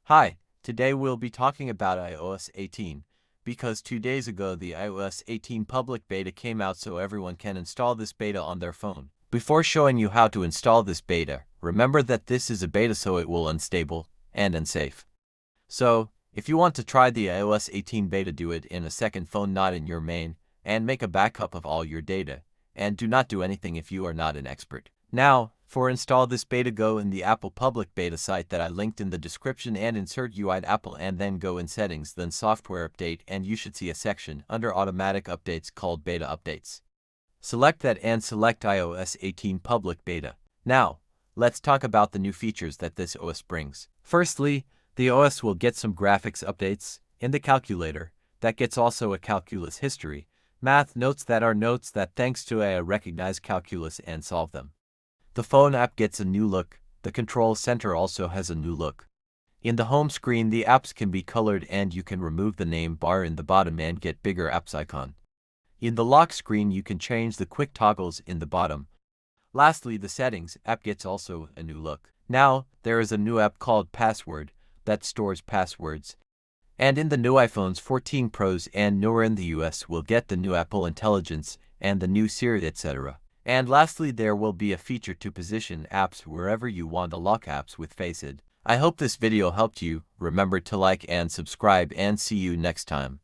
Hi, today we'll be talking about iOS 18, because 2 days ago the iOS 18 public beta came out so everyone can install this beta on their phone. Before showing you how to install this beta, remember that this is a beta so it will unstable and unsafe. So, if you want to try the iOS 18 beta, do it in a second phone not in your main, and make a backup of all your data, and do not do anything if you are not an expert. Now, for install this beta, go in the Apple public beta site that I linked in the description and insert UI Apple and then go in settings, then software update, and you should see a section under automatic updates called beta updates. Select that and select iOS 18 public beta. Now, let's talk about the new features that this OS brings. Firstly, the OS will get some graphics updates in the calculator. That gets also a calculus history, math notes that are notes that thanks to AI recognize calculus and solve them. The phone app gets a new look. The control center also has a new look. In the home screen, the apps can be colored and you can remove the name bar in the bottom and get bigger apps icon. In the lock screen, you can change the quick toggles in the bottom. Lastly, the settings app gets also a new look. Now, there is a new app called Password that stores passwords. And in the new iPhones 14 Pros and newer in the US will get the new Apple Intelligence and the new Siri, etc. And lastly, there will be a feature to position apps wherever you want to lock apps with Face ID. I hope this video helped you. Remember to like and subscribe and see you next time.